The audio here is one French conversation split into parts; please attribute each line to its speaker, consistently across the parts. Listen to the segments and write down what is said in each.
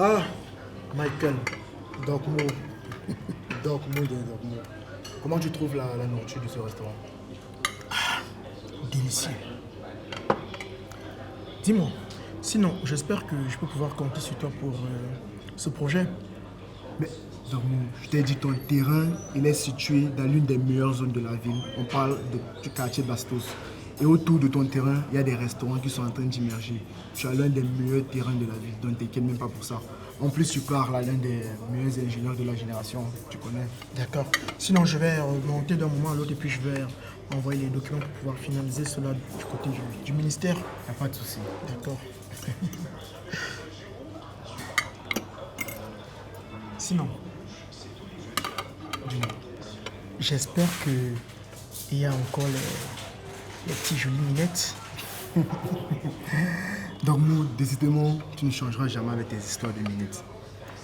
Speaker 1: Ah, Michael, Dortmund. Dortmund. Comment tu trouves la nourriture de ce restaurant?
Speaker 2: Délicieux. Dis-moi, sinon, j'espère que je peux pouvoir compter sur toi pour ce projet.
Speaker 1: Mais, Dortmund, je t'ai dit, ton terrain, il est situé dans l'une des meilleures zones de la ville. On parle du quartier Bastos. Et autour de ton terrain, il y a des restaurants qui sont en train d'immerger. Tu as l'un des meilleurs terrains de la ville, donc t'inquiète même pas pour ça. En plus, tu parles à l'un des meilleurs ingénieurs de la génération, tu connais.
Speaker 2: D'accord. Sinon, je vais remonter d'un moment à l'autre et puis je vais envoyer les documents pour pouvoir finaliser cela du côté du ministère.
Speaker 1: Y a pas de souci.
Speaker 2: D'accord. Sinon, j'espère que il y a encore les petits jolies minettes.
Speaker 1: Dortmund, décidément, tu ne changeras jamais avec tes histoires de minutes.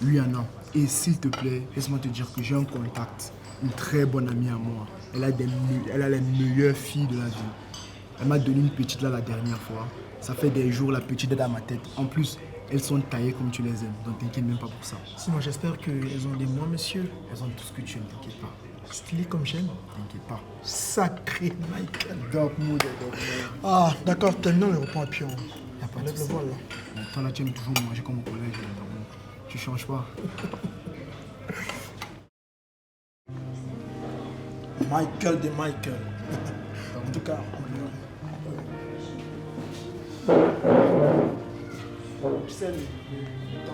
Speaker 1: Lui en a. Et s'il te plaît, laisse-moi te dire que j'ai un contact, une très bonne amie à moi. Elle a les meilleures filles de la ville. Elle m'a donné une petite là la dernière fois. Ça fait des jours, la petite est dans ma tête. En plus, elles sont taillées comme tu les aimes. Donc t'inquiète même pas pour ça.
Speaker 2: Sinon, j'espère qu'elles ont des mois, monsieur.
Speaker 1: Elles ont tout ce que tu aimes, t'inquiète pas.
Speaker 2: Stylé comme j'aime.
Speaker 1: T'inquiète pas.
Speaker 2: Sacré Michael.
Speaker 1: Dortmund.
Speaker 2: Ah, d'accord, terminons le repas et puis on
Speaker 1: Y'a pas de
Speaker 2: lève le
Speaker 1: souci.
Speaker 2: voile là.
Speaker 1: Mais toi là, tu aimes toujours manger comme au collège. Dortmund. Tu changes pas.
Speaker 2: Michael de Michael. En tout cas, tu sais, le temps.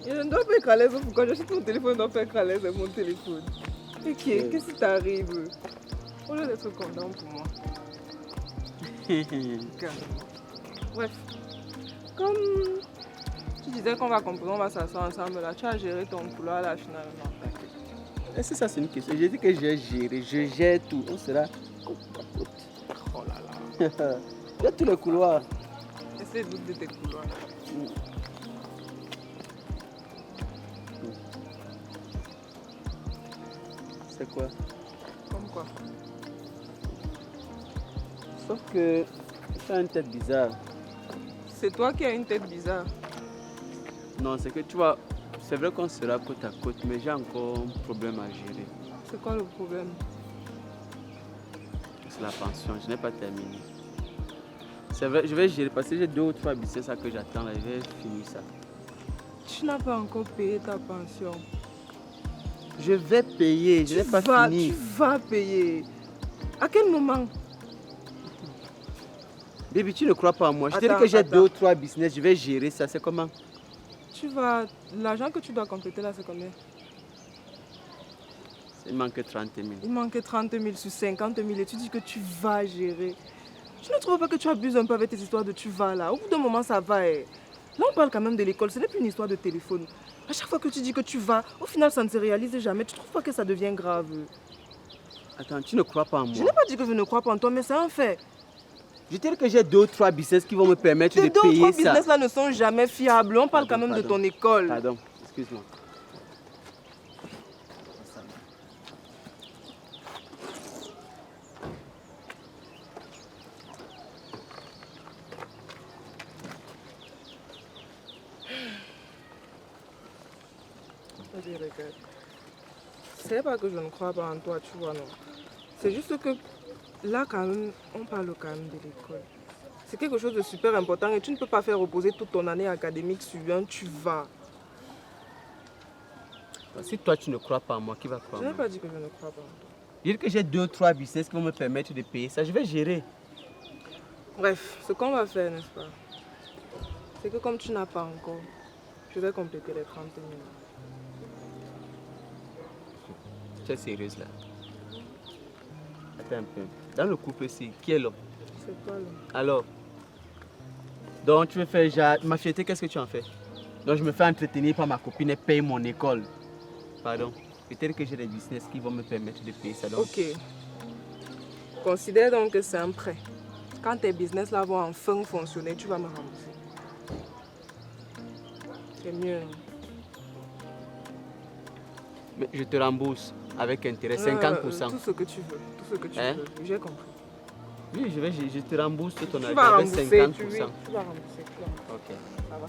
Speaker 3: Je ne dois pas être à l'aise. Pourquoi j'achète ton téléphone, je dois pas être à l'aise avec mon téléphone. Et qu'est-ce qui t'arrive? Au lieu d'être content pour moi. Bref, comme tu disais qu'on va comprendre, on va s'asseoir ensemble là, tu as géré ton couloir là finalement.
Speaker 4: Est-ce que ça c'est une question? J'ai dit que j'ai géré, je gère tout. On sera côte à côte.
Speaker 3: Oh là là.
Speaker 4: J'ai tous les couloirs.
Speaker 3: Essaie d'ouvrir tes couloirs.
Speaker 4: C'est quoi?
Speaker 3: Comme quoi?
Speaker 4: Sauf que tu as une tête bizarre.
Speaker 3: C'est toi qui as une tête bizarre.
Speaker 4: Non, c'est que tu vois, c'est vrai qu'on sera côte à côte, mais j'ai encore un problème à gérer.
Speaker 3: C'est quoi le problème?
Speaker 4: C'est la pension, je n'ai pas terminé. C'est vrai, je vais gérer parce que j'ai 2 ou 3 business à que j'attends là, je vais finir ça.
Speaker 3: Tu n'as pas encore payé ta pension.
Speaker 4: Je vais payer, je n'ai pas fini.
Speaker 3: Tu vas payer. À quel moment?
Speaker 4: Baby, tu ne crois pas en moi. Je te dis
Speaker 3: Attends,
Speaker 4: que j'ai
Speaker 3: attends.
Speaker 4: 2 ou 3 business, je vais gérer ça. C'est comment?
Speaker 3: L'argent que tu dois compléter là, c'est combien?
Speaker 4: Il manque 30 000.
Speaker 3: Il manque 30 000 sur 50 000 et tu dis que tu vas gérer. Tu ne trouves pas que tu abuses un peu avec tes histoires de tu vas là? Au bout d'un moment, ça va. Là, on parle quand même de l'école. Ce n'est plus une histoire de téléphone. À chaque fois que tu dis que tu vas, au final, ça ne se réalise jamais. Tu ne trouves pas que ça devient grave?
Speaker 4: Attends, tu ne crois pas en moi?
Speaker 3: Je n'ai pas dit que je ne crois pas en toi, mais c'est un fait.
Speaker 4: Je te dis que j'ai 2 ou 3 business qui vont me permettre de
Speaker 3: Tes 2 ou
Speaker 4: payer
Speaker 3: 3
Speaker 4: ça.
Speaker 3: business là ne sont jamais fiables. On parle quand même de ton école.
Speaker 4: Pardon, excuse-moi.
Speaker 3: C'est pas que je ne crois pas en toi, tu vois, non. C'est juste que là, quand même, on parle quand même de l'école. C'est quelque chose de super important et tu ne peux pas faire reposer toute ton année académique sur un tu vas.
Speaker 4: Si toi tu ne crois pas en moi, qui va croire
Speaker 3: Je
Speaker 4: en
Speaker 3: n'ai
Speaker 4: moi?
Speaker 3: pas dit que je ne crois pas en toi.
Speaker 4: Je dis que j'ai 2 ou 3 business qui vont me permettre de payer ça. Je vais gérer.
Speaker 3: Bref, ce qu'on va faire, n'est-ce pas? C'est que comme tu n'as pas encore, je vais compléter les 30 000.
Speaker 4: Tu es sérieuse là? Attends un peu. Dans le couple ici, qui est l'homme?
Speaker 3: C'est toi là.
Speaker 4: Alors, donc tu veux faire genre, ma fierté, qu'est-ce que tu en fais? Donc je me fais entretenir par ma copine et paye mon école. Pardon. Peut-être que j'ai des business qui vont me permettre de payer ça. Donc,
Speaker 3: Ok. Considère donc que c'est un prêt. Quand tes business là vont enfin fonctionner, tu vas me rembourser. C'est mieux. Hein?
Speaker 4: mais je te rembourse avec intérêt, 50%.
Speaker 3: Tout ce que tu veux. Tout ce que tu
Speaker 4: Hein?
Speaker 3: veux. J'ai compris.
Speaker 4: Oui, je te rembourse tout ton
Speaker 3: Tu
Speaker 4: argent
Speaker 3: vas
Speaker 4: avec
Speaker 3: rembourser.
Speaker 4: 50%.
Speaker 3: Tu vas rembourser. Tu vas rembourser.
Speaker 4: Ok.
Speaker 3: Ça va.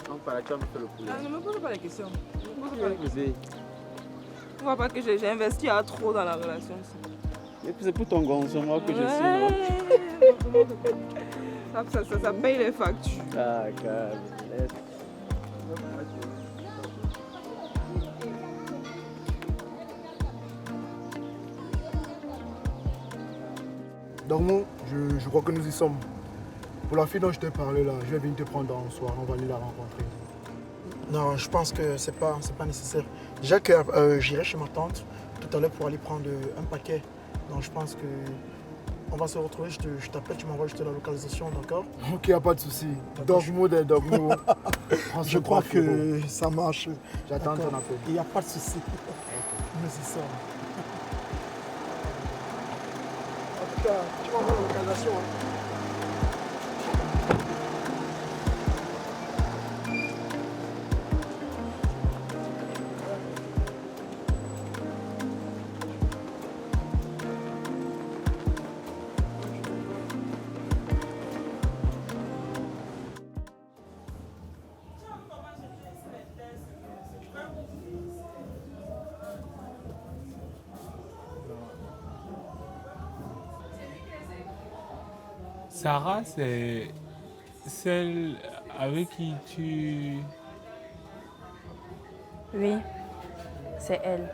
Speaker 4: Donc par là, tu vas me faire le poulet.
Speaker 3: Ah, ne me pose pas les questions. Ne me pose pas les questions.
Speaker 4: Poser.
Speaker 3: Tu vois pas que j'ai investi à trop dans la relation.
Speaker 4: Mais c'est pour ton gonzon, moi que je suis.
Speaker 3: Ça paye les factures.
Speaker 4: Ah, calme. Laisse.
Speaker 1: Dormo, je crois que nous y sommes. Pour la fille dont je t'ai parlé là, je vais venir te prendre en soir, on va aller la rencontrer.
Speaker 2: Non, je pense que c'est pas nécessaire. Déjà que j'irai chez ma tante tout à l'heure pour aller prendre un paquet. Donc je pense que on va se retrouver, je t'appelle, tu m'envoies juste la localisation, d'accord?
Speaker 1: Ok, y a pas de souci. Dormo des Dormo.
Speaker 2: Je crois que ça marche.
Speaker 1: J'attends ton
Speaker 2: D'accord.
Speaker 1: appel.
Speaker 2: Il n'y a pas de souci. Mais c'est ça. En tout cas, tu m'envoies la localisation. Hein.
Speaker 5: Sarah, c'est celle avec qui tu...
Speaker 6: Oui, c'est elle.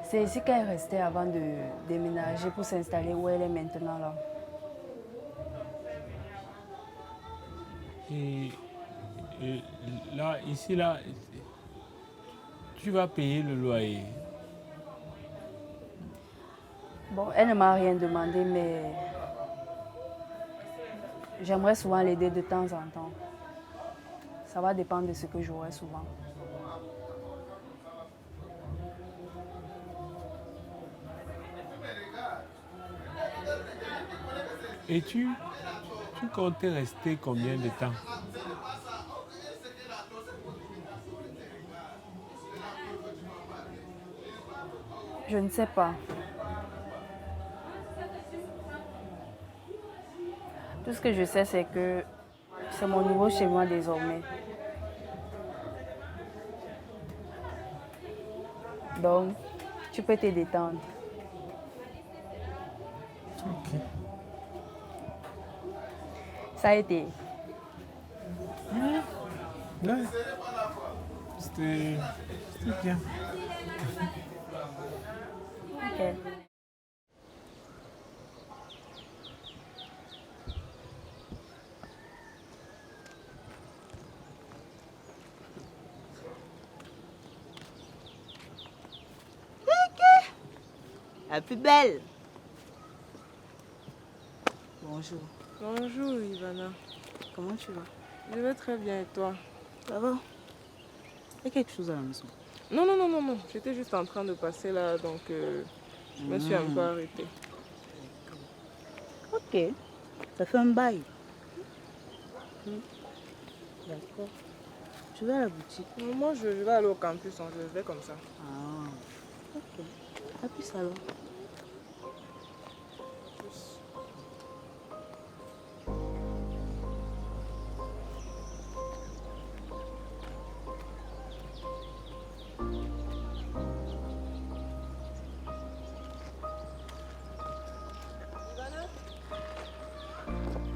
Speaker 6: C'est ici qu'elle est restée avant de déménager pour s'installer où elle est maintenant là.
Speaker 5: Et là, ici, là, tu vas payer le loyer.
Speaker 6: Bon, elle ne m'a rien demandé, mais j'aimerais souvent l'aider de temps en temps. Ça va dépendre de ce que j'aurai souvent.
Speaker 5: Et tu comptais rester combien de temps?
Speaker 6: Je ne sais pas. Tout ce que je sais, c'est que c'est mon nouveau chez moi désormais. Donc, tu peux te détendre.
Speaker 5: Ok.
Speaker 6: Ça a été.
Speaker 5: Ouais. C'était bien.
Speaker 6: Ok.
Speaker 7: La plus belle. Bonjour.
Speaker 3: Bonjour Ivana.
Speaker 7: Comment tu vas?
Speaker 3: Je vais très bien et toi?
Speaker 7: Ça va? Il y a quelque chose à la maison.
Speaker 3: Non. J'étais juste en train de passer là, donc je me suis un peu arrêtée.
Speaker 7: Ok. Ça fait un bail. D'accord. Tu vas à la boutique?
Speaker 3: Non, moi, je vais aller au campus, hein, je vais comme ça.
Speaker 7: Ah. Ok. À plus alors.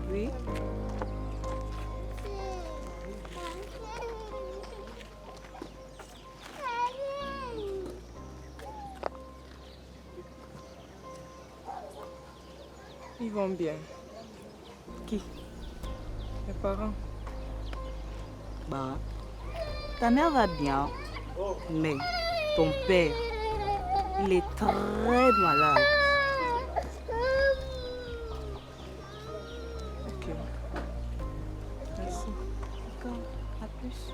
Speaker 7: Oui.
Speaker 3: Ils vont bien.
Speaker 7: Qui?
Speaker 3: Mes parents.
Speaker 7: Bah, ta mère va bien, mais ton père, il est très malade.
Speaker 3: Ok. Merci.
Speaker 7: D'accord, à plus.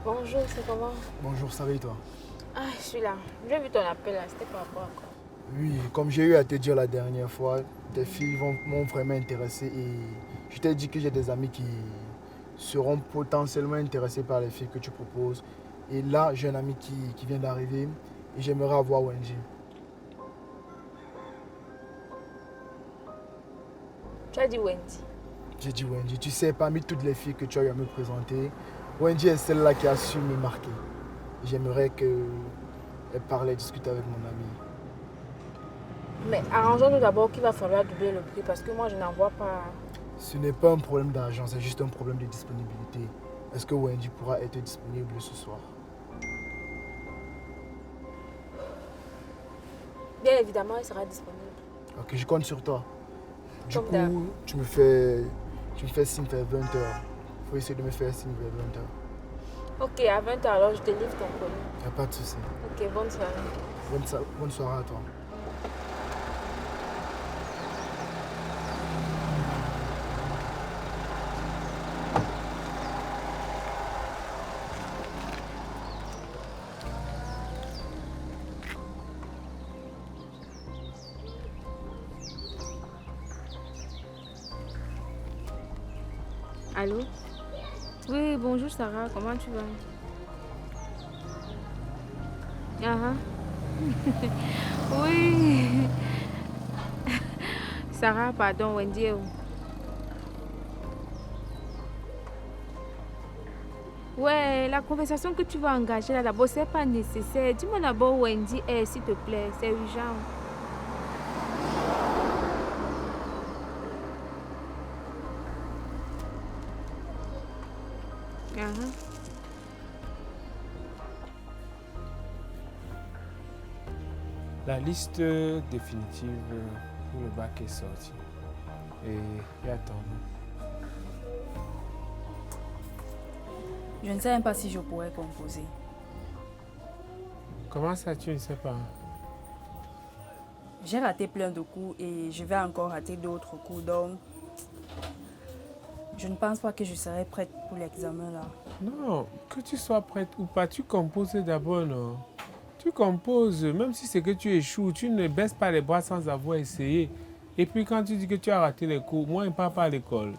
Speaker 8: Bonjour, c'est comment?
Speaker 1: Bonjour, ça va et toi?
Speaker 8: Ah, je suis là. J'ai vu ton appel là, c'était par rapport à quoi?
Speaker 1: Oui, comme j'ai eu à te dire la dernière fois, tes filles m'ont vraiment intéressé et je t'ai dit que j'ai des amis qui seront potentiellement intéressés par les filles que tu proposes. Et là, j'ai un ami qui vient d'arriver et j'aimerais avoir Wendy.
Speaker 8: Tu as dit Wendy.
Speaker 1: J'ai dit Wendy, tu sais, parmi toutes les filles que tu as eu à me présenter, Wendy est celle-là qui a su me marquer. J'aimerais qu'elle parle et discute avec mon ami.
Speaker 8: Mais arrangeons-nous d'abord qu'il va falloir doubler le prix parce que moi je n'en vois pas.
Speaker 1: Ce n'est pas un problème d'argent, c'est juste un problème de disponibilité. Est-ce que Wendy pourra être disponible ce soir?
Speaker 8: Bien évidemment, elle sera disponible.
Speaker 1: Ok, je compte sur toi. Du
Speaker 8: Comme d'hab.
Speaker 1: coup, tu me fais signe vers 20h. Il faut essayer de me faire signe vers 20h.
Speaker 8: Ok, à 20h alors je te livre ton colis.
Speaker 1: Il n'y a pas de souci.
Speaker 8: Ok, bonne soirée.
Speaker 1: Bonne soirée à toi.
Speaker 8: Allô? Oui, bonjour Sarah, comment tu vas? Ah ah. Oui. Sarah, pardon, Wendy est où? Ouais, la conversation que tu vas engager là d'abord, c'est pas nécessaire. Dis-moi d'abord où Wendy est, s'il te plaît, c'est urgent. Ah ah.
Speaker 5: La liste définitive pour le bac est sortie. Et attends.
Speaker 6: Je ne sais même pas si je pourrais composer.
Speaker 5: Comment ça, tu ne sais pas?
Speaker 6: J'ai raté plein de cours et je vais encore rater d'autres cours, donc je ne pense pas que je serai prête pour l'examen là.
Speaker 5: Non, que tu sois prête ou pas, tu composes d'abord, non? Tu composes, même si c'est que tu échoues, tu ne baisses pas les bras sans avoir essayé. Et puis quand tu dis que tu as raté les cours, moi je ne pars pas à l'école.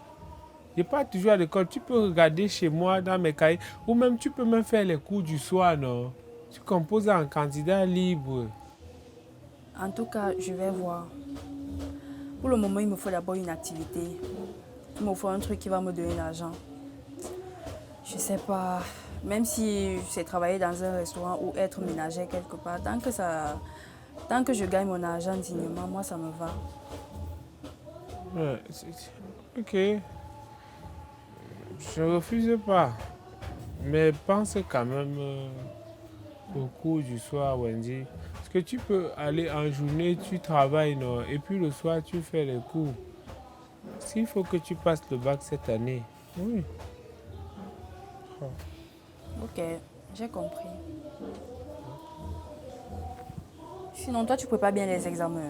Speaker 5: Je pars toujours à l'école, tu peux regarder chez moi dans mes cahiers, ou même tu peux même faire les cours du soir, non? Tu composes en candidat libre.
Speaker 6: En tout cas, je vais voir. Pour le moment, il me faut d'abord une activité. Il me faut un truc qui va me donner l'argent. Je sais pas, même si c'est travailler dans un restaurant ou être ménagère quelque part, tant que je gagne mon argent dignement, moi ça me va.
Speaker 5: Ouais, ok. Je refuse pas. Mais pense quand même au cours du soir, Wendy. Parce que tu peux aller en journée, tu travailles, non? Et puis le soir, tu fais les cours. S'il faut que tu passes le bac cette année, oui. Oh.
Speaker 6: Ok, j'ai compris. Sinon, toi, tu prépares bien les examens.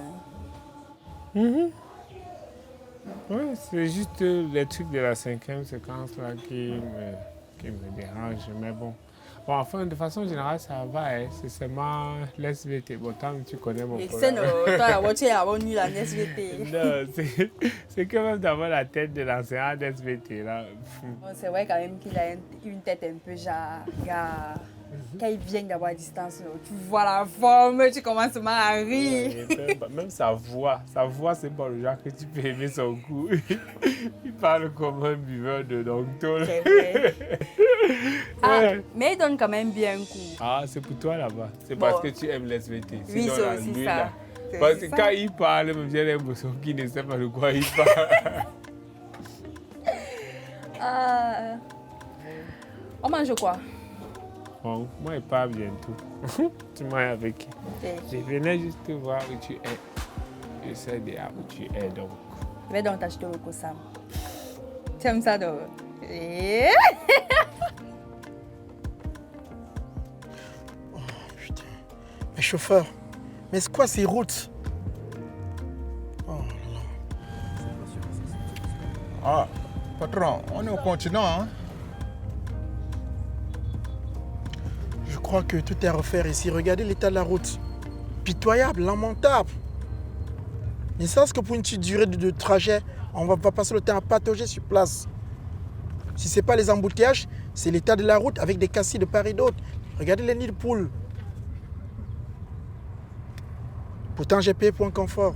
Speaker 6: Hein?
Speaker 5: Ouais, c'est juste les trucs de la 5e séquence là qui me dérangent. Mais bon. Bon, enfin, de façon générale, ça va. Hein. C'est seulement l'SVT. Bon, tant que tu connais mon
Speaker 6: C'est
Speaker 5: problème.
Speaker 6: toi, la voiture est nulle en SVT.
Speaker 5: Non, c'est quand même d'avoir la tête de l'enseignant d'SVT. Là.
Speaker 6: Bon, c'est vrai quand même qu'il a une tête un peu genre, gars. Quand il vient d'avoir distance, tu vois la forme, tu commences à rire.
Speaker 5: Même sa voix, c'est pas le genre que tu peux aimer son goût. Il parle comme un buveur de Donctol.
Speaker 6: C'est vrai. Ah,
Speaker 5: Ouais.
Speaker 6: mais il donne quand même bien un coup.
Speaker 5: Ah, c'est pour toi là-bas. C'est
Speaker 6: Bon.
Speaker 5: parce que tu aimes l'SVT.
Speaker 6: Oui,
Speaker 5: Sinon,
Speaker 6: c'est
Speaker 5: là,
Speaker 6: aussi
Speaker 5: lui,
Speaker 6: ça.
Speaker 5: là,
Speaker 6: C'est
Speaker 5: parce
Speaker 6: aussi
Speaker 5: que
Speaker 6: ça.
Speaker 5: quand il parle, même j'ai l'impression qu'il ne sait pas de quoi il parle.
Speaker 6: On mange quoi?
Speaker 5: Bon, moi, il part bientôt. Tu m'as avec qui? Je venais juste te voir où tu es. Je sais déjà où tu es donc.
Speaker 6: Je vais donc t'acheter au Kosam. Tu aimes ça donc?
Speaker 2: Putain. Mais chauffeur, mais c'est quoi ces routes? Oh là là.
Speaker 9: Ah, patron, on est au continent, hein?
Speaker 2: Je crois que tout est à refaire ici. Regardez l'état de la route. Pitoyable, lamentable. Ne serait-ce que pour une petite durée de trajet, on va passer le temps à patauger sur place. Si ce n'est pas les embouteillages, c'est l'état de la route avec des cassis de part et d'autre. Regardez les nids de poules. Pourtant, j'ai payé pour un confort.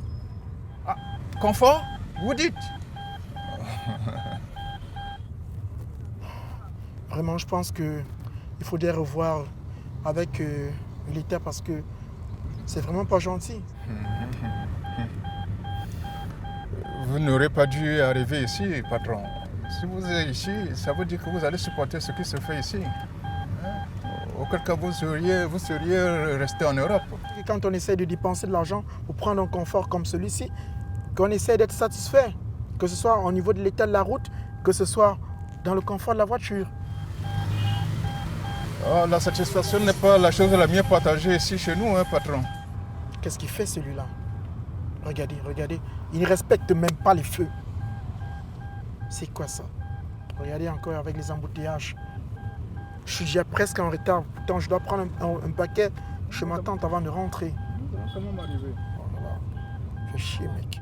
Speaker 9: Ah, confort? Vous dites?
Speaker 2: Vraiment, je pense qu'il faudrait revoir avec militaire parce que c'est vraiment pas gentil.
Speaker 9: Vous n'aurez pas dû arriver ici, patron. Si vous êtes ici, ça veut dire que vous allez supporter ce qui se fait ici. Hein? Auquel cas, vous seriez resté en Europe.
Speaker 2: Et quand on essaie de dépenser de l'argent pour prendre un confort comme celui-ci, qu'on essaie d'être satisfait, que ce soit au niveau de l'état de la route, que ce soit dans le confort de la voiture.
Speaker 9: Oh, la satisfaction n'est pas la chose la mieux partagée ici chez nous, hein, patron.
Speaker 2: Qu'est-ce qu'il fait celui-là? Regardez, regardez. Il ne respecte même pas les feux. C'est quoi ça? Regardez encore avec les embouteillages. Je suis déjà presque en retard. Pourtant, je dois prendre un paquet chez ma tante avant de rentrer.
Speaker 9: Comment m'arriver?
Speaker 2: Oh là là. Fais chier, mec.